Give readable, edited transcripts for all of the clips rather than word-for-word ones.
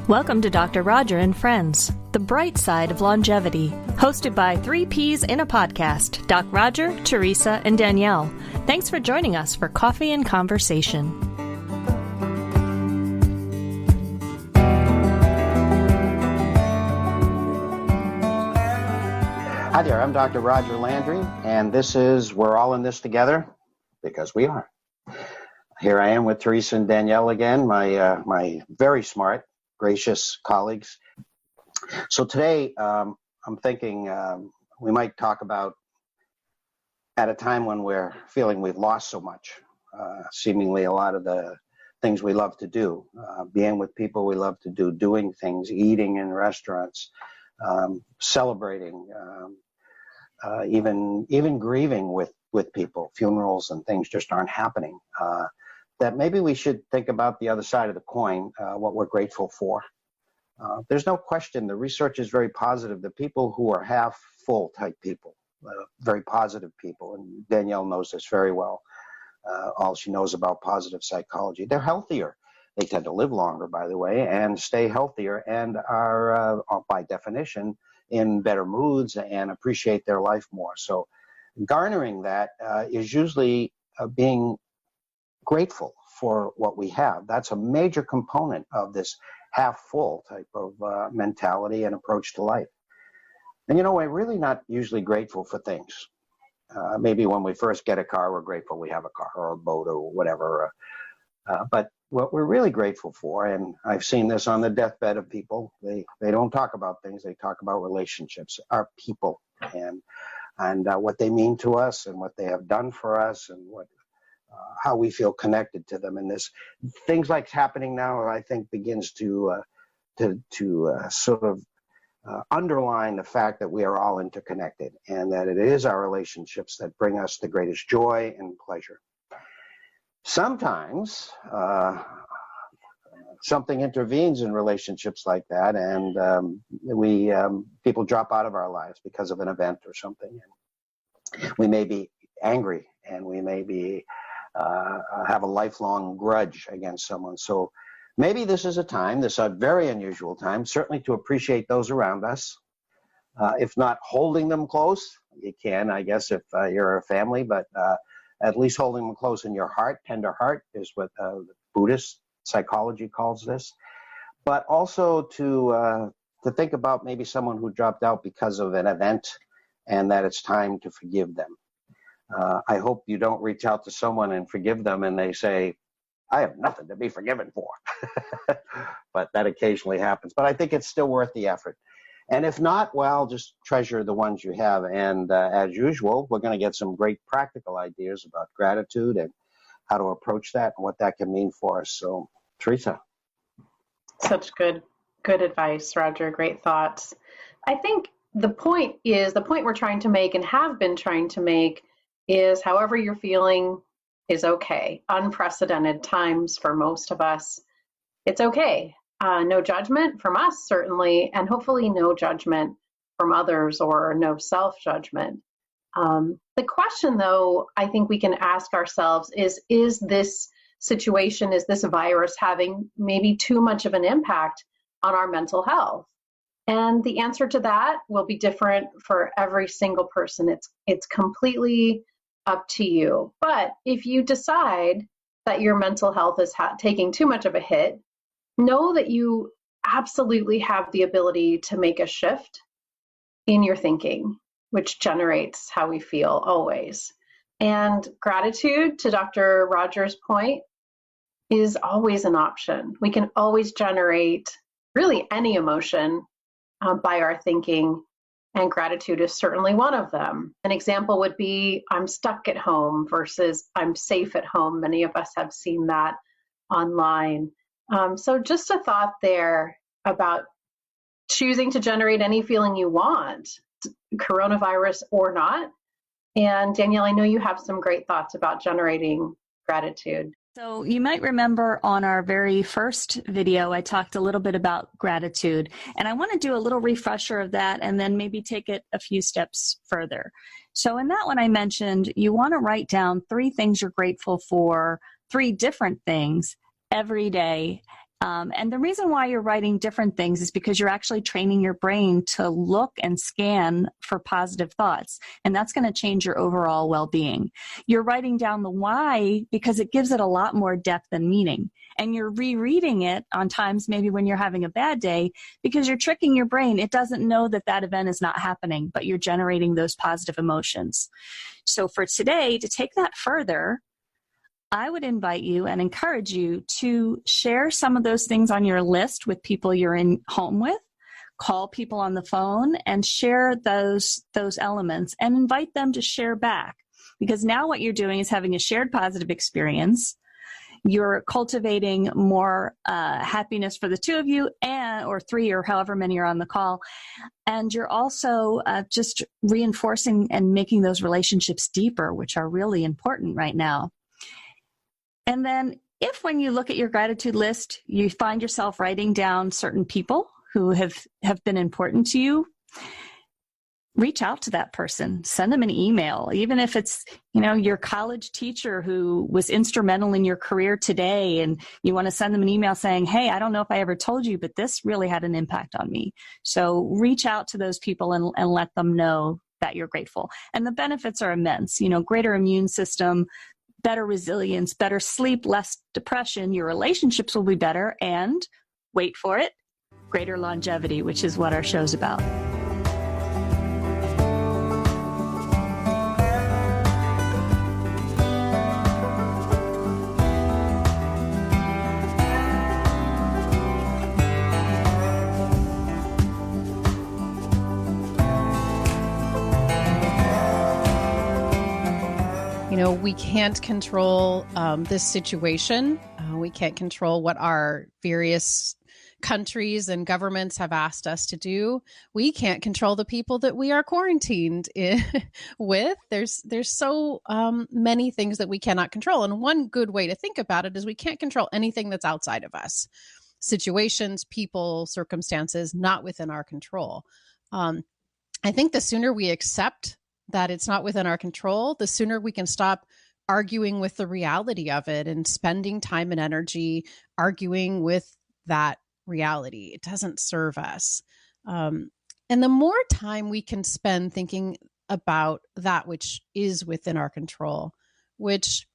Welcome to Dr. Roger and Friends, the bright side of longevity, hosted by three Ps in a podcast, Doc Roger, Teresa, and Danielle. Thanks for joining us for Coffee and Conversation. Hi there, I'm Dr. Roger Landry, and this is We're All in This Together, because we are. Here I am with Teresa and Danielle again, my very smart, gracious colleagues. So today, I'm thinking we might talk about at a time when we're feeling we've lost so much, seemingly a lot of the things we love to do, being with people we love to do, doing things, eating in restaurants, celebrating, even grieving with people. Funerals and things just aren't happening. That maybe we should think about the other side of the coin, what we're grateful for. There's no question, the research is very positive. The people who are half full type people, very positive people, and Danielle knows this very well, all she knows about positive psychology, they're healthier. They tend to live longer, by the way, and stay healthier and are, by definition, in better moods and appreciate their life more. So garnering that is usually being grateful for what we have. That's a major component of this half full type of mentality and approach to life. And we're really not usually grateful for things. Maybe when we first get a car, we're grateful we have a car or a boat or whatever. But what we're really grateful for, and I've seen this on the deathbed of people, they don't talk about things, they talk about relationships, our people, and what they mean to us and what they have done for us and how we feel connected to them. And this things like happening now, I think, begins to sort of underline the fact that we are all interconnected and that it is our relationships that bring us the greatest joy and pleasure. Sometimes something intervenes in relationships like that, and people drop out of our lives because of an event or something. And we may be angry, and we may be have a lifelong grudge against someone. So maybe this is a time, this is a very unusual time, certainly to appreciate those around us. If not holding them close, you can, I guess, if you're a family, but at least holding them close in your heart. Tender heart is what Buddhist psychology calls this. But also to think about maybe someone who dropped out because of an event and that it's time to forgive them. I hope you don't reach out to someone and forgive them and they say, I have nothing to be forgiven for. But that occasionally happens. But I think it's still worth the effort. And if not, well, just treasure the ones you have. And as usual, we're going to get some great practical ideas about gratitude and how to approach that and what that can mean for us. So, Teresa. Such good advice, Roger. Great thoughts. I think the point we're trying to make and have been trying to make is however you're feeling is okay. Unprecedented times for most of us. It's okay. No judgment from us, certainly, and hopefully no judgment from others or no self-judgment. The question, though, I think we can ask ourselves is this situation, is this virus having maybe too much of an impact on our mental health? And the answer to that will be different for every single person. It's completely up to you. But if you decide that your mental health is taking too much of a hit, know that you absolutely have the ability to make a shift in your thinking, which generates how we feel always. And gratitude, to Dr. Rogers' point, is always an option. We can always generate really any emotion by our thinking, and gratitude is certainly one of them. An example would be, I'm stuck at home versus I'm safe at home. Many of us have seen that online. So just a thought there about choosing to generate any feeling you want, coronavirus or not. And Danielle, I know you have some great thoughts about generating gratitude. So you might remember on our very first video, I talked a little bit about gratitude, and I want to do a little refresher of that and then maybe take it a few steps further. So in that one, I mentioned you want to write down 3 things you're grateful for, 3 different things every day, And the reason why you're writing different things is because you're actually training your brain to look and scan for positive thoughts. And that's going to change your overall well-being. You're writing down the why because it gives it a lot more depth and meaning. And you're rereading it on times maybe when you're having a bad day because you're tricking your brain. It doesn't know that that event is not happening, but you're generating those positive emotions. So for today, to take that further, I would invite you and encourage you to share some of those things on your list with people you're in home with, call people on the phone and share those elements and invite them to share back. Because now what you're doing is having a shared positive experience. You're cultivating more happiness for the two of you or three or however many are on the call. And you're also just reinforcing and making those relationships deeper, which are really important right now. And then if when you look at your gratitude list, you find yourself writing down certain people who have been important to you, reach out to that person, send them an email, even if it's, your college teacher who was instrumental in your career today, and you want to send them an email saying, hey, I don't know if I ever told you, but this really had an impact on me. So reach out to those people and let them know that you're grateful. And the benefits are immense, greater immune system, better resilience, better sleep, less depression, your relationships will be better, and wait for it, greater longevity, which is what our show's about. We can't control this situation. We can't control what our various countries and governments have asked us to do. We can't control the people that we are quarantined with. There's so many things that we cannot control. And one good way to think about it is we can't control anything that's outside of us. Situations, people, circumstances, not within our control. I think the sooner we accept that it's not within our control, the sooner we can stop arguing with the reality of it and spending time and energy arguing with that reality. It doesn't serve us. And the more time we can spend thinking about that which is within our control, which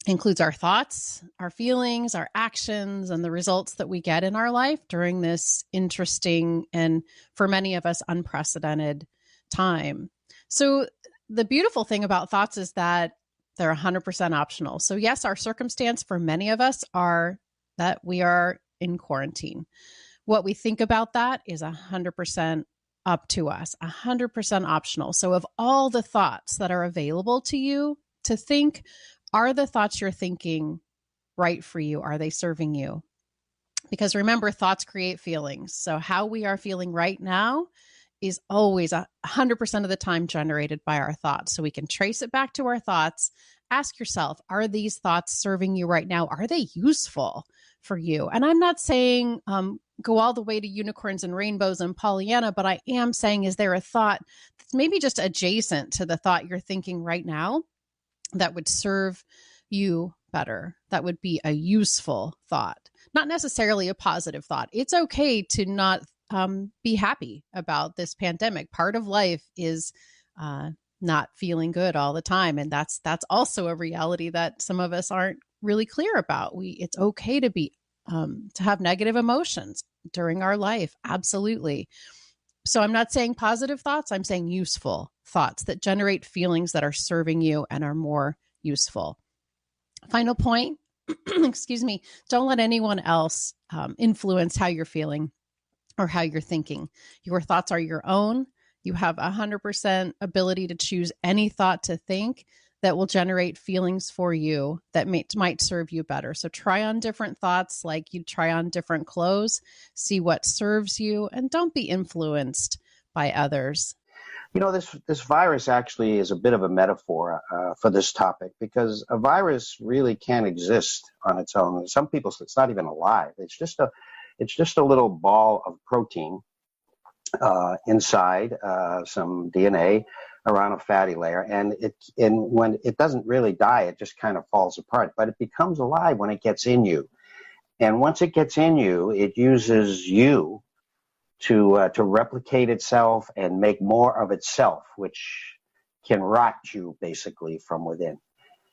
includes our thoughts, our feelings, our actions, and the results that we get in our life during this interesting and, for many of us, unprecedented time. So the beautiful thing about thoughts is that they're 100% optional. So yes, our circumstance for many of us are that we are in quarantine. What we think about that is 100% up to us, 100% optional. So of all the thoughts that are available to you to think, are the thoughts you're thinking right for you? Are they serving you? Because remember, thoughts create feelings. So how we are feeling right now is always 100% of the time generated by our thoughts. So we can trace it back to our thoughts. Ask yourself, are these thoughts serving you right now? Are they useful for you? And I'm not saying go all the way to unicorns and rainbows and Pollyanna, but I am saying, is there a thought that's maybe just adjacent to the thought you're thinking right now that would serve you better? That would be a useful thought, not necessarily a positive thought. It's okay to not be happy about this pandemic. Part of life is not feeling good all the time. And that's also a reality that some of us aren't really clear about. It's okay to be, to have negative emotions during our life. Absolutely. So I'm not saying positive thoughts. I'm saying useful thoughts that generate feelings that are serving you and are more useful. Final point, excuse me, don't let anyone else influence how you're feeling or how you're thinking. Your thoughts are your own. You have 100% ability to choose any thought to think that will generate feelings for you that might serve you better. So try on different thoughts like you try on different clothes, see what serves you, and don't be influenced by others. This virus actually is a bit of a metaphor for this topic, because a virus really can't exist on its own. Some people, it's not even alive. It's just a little ball of protein inside some DNA around a fatty layer, and when it doesn't really die, it just kind of falls apart. But it becomes alive when it gets in you, And once it gets in you, it uses you to replicate itself and make more of itself, which can rot you basically from within.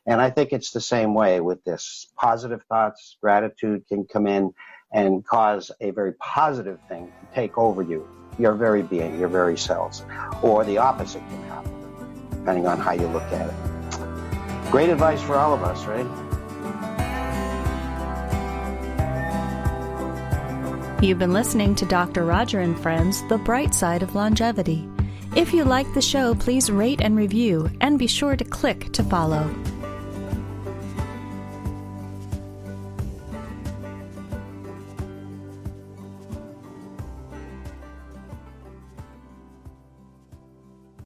And I think it's the same way with this. Positive thoughts, gratitude can come in and cause a very positive thing to take over you, your very being, your very cells. Or the opposite can happen, depending on how you look at it. Great advice for all of us, right? You've been listening to Dr. Roger and Friends, The Bright Side of Longevity. If you like the show, please rate and review, and be sure to click to follow.